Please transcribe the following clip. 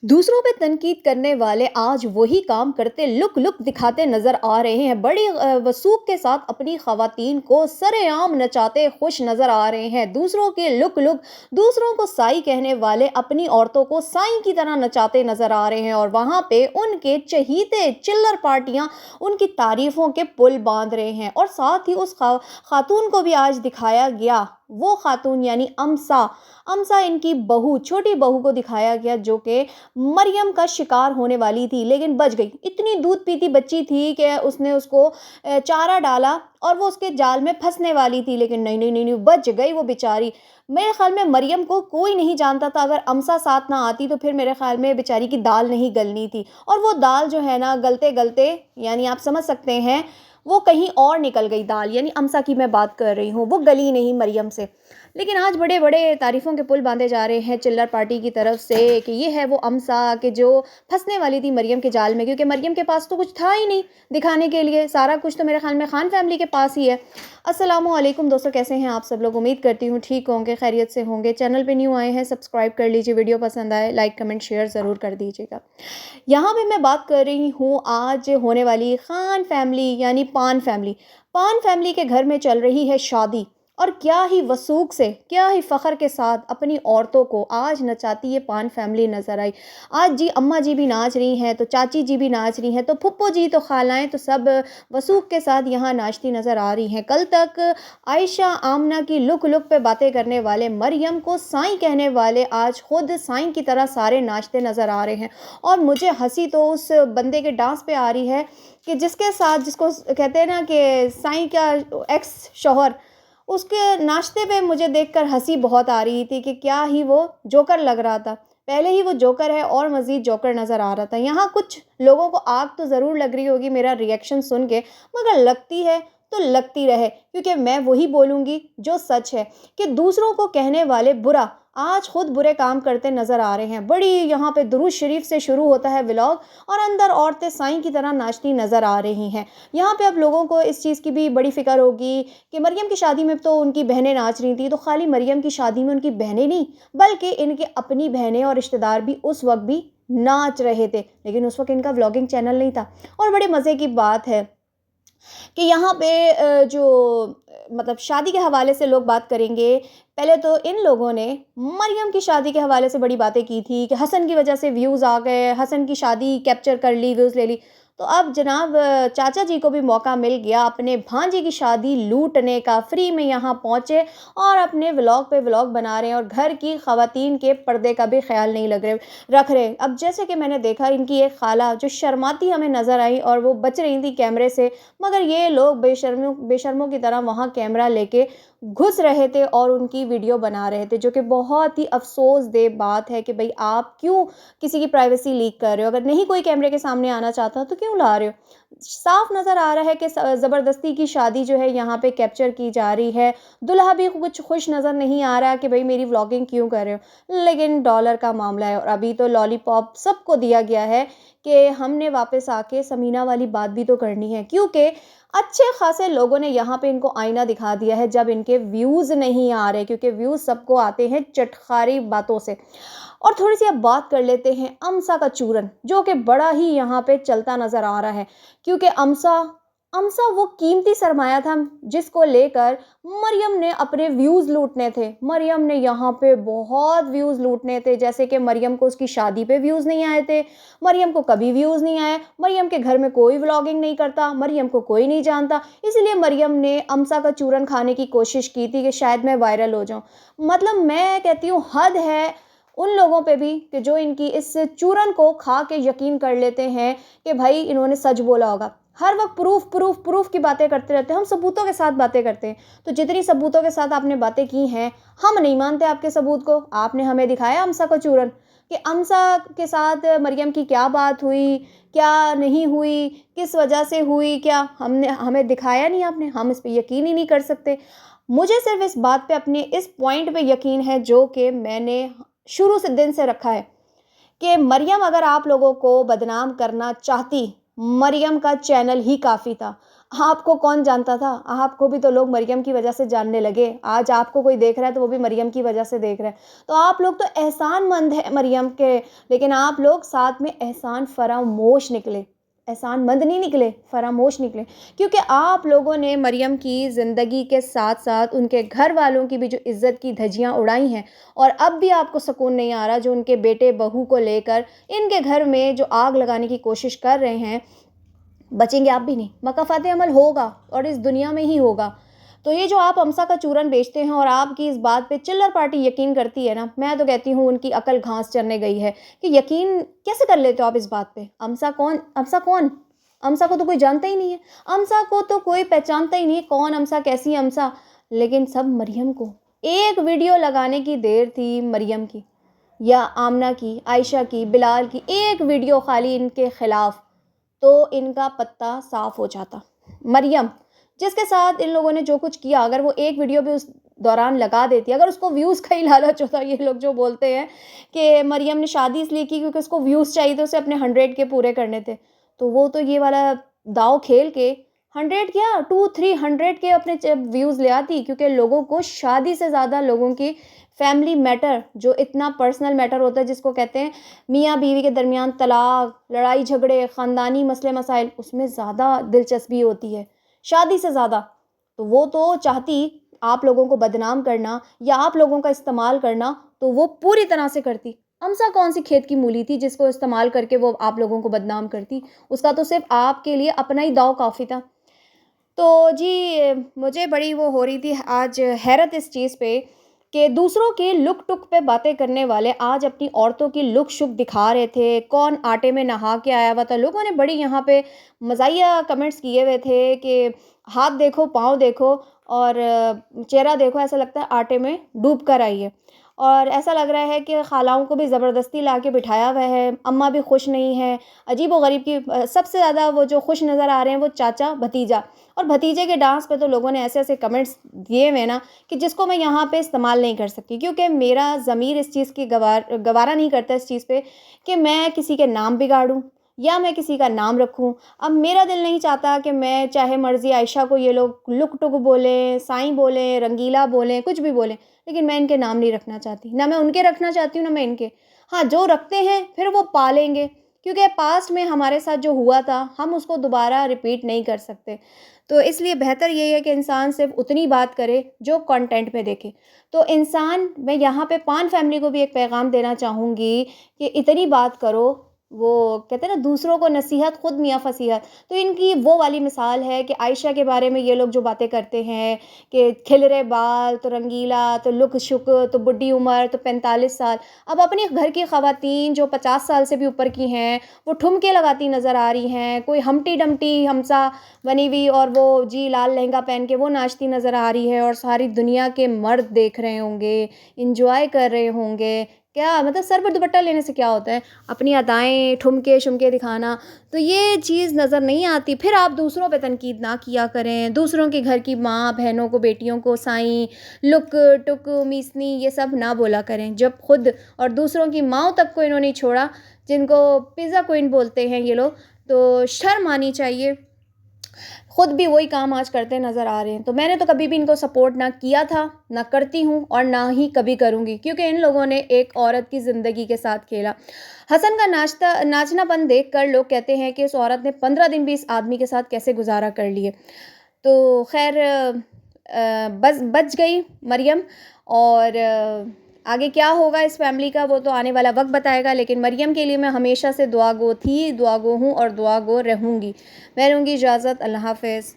दूसरों पे तनकीद करने वाले आज वही काम करते लुक लुक दिखाते नजर आ रहे हैं। बड़ी वसूख के साथ अपनी खवातीन को सरेआम नचाते खुश नजर आ रहे हैं। दूसरों के लुक लुक, दूसरों को साई कहने वाले अपनी औरतों को साई की तरह नचाते नजर आ रहे हैं और वहां पे उनके चहीते चिल्लर पार्टियां उनकी तारीफों के पुल बांध रहे हैं। और साथ ही उस खातून को भी आज दिखाया गया, वो खातून यानी अमसा अमसा इनकी बहू, छोटी बहू को दिखाया गया जो कि मरियम का शिकार होने वाली थी लेकिन बच गई। इतनी दूध पीती बच्ची थी कि उसने उसको चारा डाला और वो उसके जाल में फंसने वाली थी, लेकिन नहीं नहीं नहीं, नहीं बच गई वो बेचारी। मेरे ख्याल में मरियम को कोई नहीं जानता था, अगर अमसा साथ ना आती तो फिर मेरे ख्याल में बेचारी की दाल नहीं गलनी थी। और वो दाल जो है ना, गलते गलते यानी आप समझ सकते हैं वो कहीं और निकल गई दाल, यानी अमसा की मैं बात कर रही हूँ, वो गली नहीं मरियम से। लेकिन आज बड़े बड़े तारीफ़ों के पुल बांधे जा रहे हैं चिल्लर पार्टी की तरफ से कि ये है वो अमसा कि जो फंसने वाली थी मरियम के जाल में, क्योंकि मरियम के पास तो कुछ था ही नहीं दिखाने के लिए। सारा कुछ तो मेरे ख्याल में खान फैमिली के पास ही है। अस्सलामु अलैकुम दोस्तों, कैसे हैं आप सब लोग? उम्मीद करती हूँ ठीक होंगे, खैरियत से होंगे। चैनल पे न्यू आए हैं सब्सक्राइब कर लीजिए, वीडियो पसंद आए लाइक कमेंट शेयर ज़रूर कर दीजिएगा। यहाँ पे मैं बात कर रही हूँ आज होने वाली खान फैमिली यानी पान फैमिली। पान फैमिली के घर में चल रही है शादी और क्या ही वसूख से, क्या ही फ़ख्र के साथ अपनी औरतों को आज नचाती ये पान फैमिली नज़र आई। आज जी अम्मा जी भी नाच रही हैं, तो चाची जी भी नाच रही हैं, तो फुप्पो जी, तो खालाएँ, तो सब वसूख के साथ यहाँ नाचती नज़र आ रही हैं। कल तक आयशा आमना की लुक लुक पे बातें करने वाले, मरियम को साईं कहने वाले, आज खुद साईं की तरह सारे नाचते नज़र आ रहे हैं। और मुझे हंसी तो उस बंदे के डांस पे आ रही है कि जिसके साथ, जिसको कहते हैं ना कि साईं का एक्स शौहर, उसके नाश्ते पे मुझे देखकर हंसी बहुत आ रही थी कि क्या ही वो जोकर लग रहा था। पहले ही वो जोकर है और मज़ीद जोकर नज़र आ रहा था। यहाँ कुछ लोगों को आग तो ज़रूर लग रही होगी मेरा रिएक्शन सुन के, मगर लगती है तो लगती रहे, क्योंकि मैं वही बोलूँगी जो सच है कि दूसरों को कहने वाले बुरा आज खुद बुरे काम करते नज़र आ रहे हैं। बड़ी यहाँ पे दुरूद शरीफ से शुरू होता है व्लॉग और अंदर औरतें साईं की तरह नाचती नज़र आ रही हैं। यहाँ पे अब लोगों को इस चीज़ की भी बड़ी फ़िक्र होगी कि मरियम की शादी में तो उनकी बहनें नाच रही थी, तो खाली मरियम की शादी में उनकी बहनें नहीं, बल्कि इनके अपनी बहनें और रिश्तेदार भी उस वक्त भी नाच रहे थे, लेकिन उस वक्त इनका व्लॉगिंग चैनल नहीं था। और बड़े मज़े की बात है कि यहाँ पे जो मतलब शादी के हवाले से लोग बात करेंगे। पहले तो इन लोगों ने मरियम की शादी के हवाले से बड़ी बातें की थी कि हसन की वजह से व्यूज़ आ गए, हसन की शादी कैप्चर कर ली, व्यूज़ ले ली। तो अब जनाब चाचा जी को भी मौका मिल गया अपने भांजे की शादी लूटने का, फ्री में यहाँ पहुँचे और अपने व्लॉग पे व्लॉग बना रहे हैं और घर की ख़वातीन के पर्दे का भी ख्याल नहीं लग रहे रख रहे। अब जैसे कि मैंने देखा, इनकी एक खाला जो शर्माती हमें नज़र आई और वो बच रही थी कैमरे से, मगर ये लोग बेशर्मों की तरह वहाँ कैमरा लेके घुस रहे थे और उनकी वीडियो बना रहे थे, जो कि बहुत ही अफ़सोसदेह बात है कि भाई आप क्यों किसी की प्राइवेसी लीक कर रहे हो? अगर नहीं कोई कैमरे के सामने आना चाहता तो क्यों ला रहे हो? साफ नज़र आ रहा है कि ज़बरदस्ती की शादी जो है यहाँ पे कैप्चर की जा रही है। दूल्हा भी कुछ खुश नज़र नहीं आ रहा कि भाई मेरी व्लॉगिंग क्यों कर रहे हो? लेकिन डॉलर का मामला है और अभी तो लॉलीपॉप सबको दिया गया है कि हमने वापस आके समीना वाली बात भी तो करनी है, क्योंकि अच्छे खासे लोगों ने यहाँ पे इनको आईना दिखा दिया है जब इनके व्यूज़ नहीं आ रहे, क्योंकि व्यूज़ सबको आते हैं चटखारी बातों से। और थोड़ी सी अब बात कर लेते हैं अमसा का चूरन, जो कि बड़ा ही यहाँ पे चलता नज़र आ रहा है, क्योंकि अमसा अमसा वो कीमती सरमाया था जिसको लेकर मरियम ने अपने व्यूज़ लूटने थे। मरियम ने यहाँ पे बहुत व्यूज़ लूटने थे, जैसे कि मरियम को उसकी शादी पे व्यूज़ नहीं आए थे, मरियम को कभी व्यूज़ नहीं आए, मरियम के घर में कोई व्लॉगिंग नहीं करता, मरियम को कोई नहीं जानता, इसलिए मरियम ने अमसा का चूरन खाने की कोशिश की थी कि शायद मैं वायरल हो जाऊँ। मतलब मैं कहती हूँ हद है उन लोगों पे भी कि जो इनकी इस चूरन को खा के यकीन कर लेते हैं कि भाई इन्होंने सच बोला होगा। हर वक्त प्रूफ प्रूफ प्रूफ की बातें करते रहते हैं। हम सबूतों के साथ बातें करते हैं, तो जितनी सबूतों के साथ आपने बातें की हैं, हम नहीं मानते आपके सबूत को। आपने हमें दिखाया अमसा का चूरन कि अमसा के साथ मरियम की क्या बात हुई, क्या नहीं हुई, किस वजह से हुई, क्या हमने हमें दिखाया नहीं आपने। हम इस पे यकीन ही नहीं कर सकते। मुझे सिर्फ इस बात पे, अपने इस पॉइंट पे यकीन है जो कि मैंने शुरू से दिन से रखा है कि मरियम अगर आप लोगों को बदनाम करना चाहती, मरियम का चैनल ही काफ़ी था। आपको कौन जानता था? आपको भी तो लोग मरियम की वजह से जानने लगे। आज आपको कोई देख रहा है तो वो भी मरियम की वजह से देख रहा है। तो आप लोग तो एहसानमंद हैं मरियम के, लेकिन आप लोग साथ में एहसान फरामोश निकले। एहसानमंद नहीं निकले, फरामोश निकले। क्योंकि आप लोगों ने मरियम की ज़िंदगी के साथ-साथ उनके घर वालों की भी जो इज़्ज़त की धज्जियाँ उड़ाई हैं, और अब भी आपको सुकून नहीं आ रहा जो उनके बेटे-बहू को लेकर इनके घर में जो आग लगाने की कोशिश कर रहे हैं, बचेंगे आप भी नहीं। मकाफ़ात अमल होगा और इस दुनिया में ही होगा। तो ये जो आप अम्सा का चूरन बेचते हैं और आपकी इस बात पे चिल्लर पार्टी यकीन करती है ना, मैं तो कहती हूँ उनकी अकल घास चरने गई है कि यकीन कैसे कर लेते हो आप इस बात पे? अम्सा कौन? अम्सा कौन? अम्सा को तो कोई जानता ही नहीं है। अम्सा को तो कोई पहचानता ही नहीं है, कौन अम्सा, कैसी अम्सा? लेकिन सब मरियम को। एक वीडियो लगाने की देर थी मरियम की या आमना की, आयशा की, बिलाल की, एक वीडियो खाली इनके खिलाफ, तो इनका पत्ता साफ हो जाता। मरियम, जिसके साथ इन लोगों ने जो कुछ किया, अगर वो एक वीडियो भी उस दौरान लगा देती, अगर उसको व्यूज़ का ही लालच होता, ये लोग जो बोलते हैं कि मरियम ने शादी इसलिए की क्योंकि उसको व्यूज़ चाहिए थे, उसे अपने 100 के पूरे करने थे, तो वो तो ये वाला दाँव खेल के 100 क्या 200-300 के अपने व्यूज़ ले आती, क्योंकि लोगों को शादी से ज़्यादा लोगों की फैमिली मैटर, जो इतना पर्सनल मैटर होता है जिसको कहते हैं मियाँ बीवी के दरमियान तलाक, लड़ाई झगड़े, ख़ानदानी मसले मसाइल, उसमें ज़्यादा दिलचस्पी होती है शादी से ज़्यादा। तो वो तो चाहती आप लोगों को बदनाम करना या आप लोगों का इस्तेमाल करना, तो वो पूरी तरह से करती। अम्सा कौन सी खेत की मूली थी जिसको इस्तेमाल करके वो आप लोगों को बदनाम करती? उसका तो सिर्फ़ आपके लिए अपना ही दाँव काफ़ी था। तो जी, मुझे बड़ी वो हो रही थी आज हैरत इस चीज़ पे कि दूसरों के लुक-टुक पे बातें करने वाले आज अपनी औरतों की लुक-शुक दिखा रहे थे। कौन आटे में नहा के आया हुआ था। लोगों ने बड़ी यहाँ पे मज़ाहिया कमेंट्स किए हुए थे कि हाथ देखो, पाँव देखो और चेहरा देखो, ऐसा लगता है आटे में डूब कर आई है। और ऐसा लग रहा है कि खालाओं को भी ज़बरदस्ती ला के बिठाया हुआ है। अम्मा भी खुश नहीं है। अजीब-ओ-गरीब की सबसे ज़्यादा वो जो खुश नज़र आ रहे हैं वो चाचा, भतीजा। और भतीजे के डांस पे तो लोगों ने ऐसे-ऐसे कमेंट्स दिए हुए ना कि जिसको मैं यहाँ पे इस्तेमाल नहीं कर सकती, क्योंकि मेरा ज़मीर इस चीज़ की गवारा नहीं करता इस चीज़ पे कि मैं किसी के नाम बिगाड़ूँ या मैं किसी का नाम रखूँ। अब मेरा दिल नहीं चाहता कि मैं चाहे मर्ज़ी आयशा को ये लोग लुक-टुक बोलें, साईं बोलें, रंगीला बोलें, कुछ भी बोलें, लेकिन मैं इनके नाम नहीं रखना चाहती। ना मैं उनके रखना चाहती हूँ, ना मैं इनके। हाँ, जो रखते हैं फिर वो पालेंगे, क्योंकि पास्ट में हमारे साथ जो हुआ था, हम उसको दोबारा रिपीट नहीं कर सकते। तो इसलिए बेहतर यही है कि इंसान सिर्फ़ उतनी बात करे जो कंटेंट में देखे। तो इंसान, मैं यहाँ पे पान फैमिली को भी एक पैगाम देना चाहूँगी कि इतनी बात करो, वो कहते हैं ना दूसरों को नसीहत खुद मियाँ फ़सीहत। तो इनकी वो वाली मिसाल है कि आयशा के बारे में ये लोग जो बातें करते हैं कि खिल रहे बाल, तो रंगीला, तो लुक-शुक, तो बुढ़ी उम्र, तो 45 साल। अब अपने घर की ख़वातीन जो 50 साल से भी ऊपर की हैं, वो ठुमके लगाती नज़र आ रही हैं। कोई हम्टी-डम्टी हमसा बनी हुई और वो जी लाल लहंगा पहन के वो नाचती नज़र आ रही है और सारी दुनिया के मर्द देख रहे होंगे, एन्जॉय कर रहे होंगे। क्या मतलब, सर पर दुपट्टा लेने से क्या होता है? अपनी अदाएँ, ठुमके-शुमके दिखाना, तो ये चीज़ नज़र नहीं आती। फिर आप दूसरों पे तनकीद ना किया करें, दूसरों के घर की माँ, बहनों को, बेटियों को साईं, लुक-टुक, मीसनी ये सब ना बोला करें। जब खुद और दूसरों की माँओं तक को इन्होंने छोड़ा, जिनको पिज़्ज़ा क्वीन बोलते हैं ये लोग, तो शर्म आनी चाहिए। खुद भी वही काम आज करते नज़र आ रहे हैं। तो मैंने तो कभी भी इनको सपोर्ट ना किया था, ना करती हूँ और ना ही कभी करूँगी, क्योंकि इन लोगों ने एक औरत की ज़िंदगी के साथ खेला। हसन का नाचनापन देखकर लोग कहते हैं कि इस औरत ने 15 दिन भी इस आदमी के साथ कैसे गुज़ारा कर लिए। तो ख़ैर, बस बच गई मरियम। और आगे क्या होगा इस फ़ैमिली का वो तो आने वाला वक़्त बताएगा, लेकिन मरियम के लिए मैं हमेशा से दुआ गो थी, दुआ गो हूँ और दुआ गो रहूँगी। मैं लूँगी इजाज़त। अल्लाह हाफ़िज़।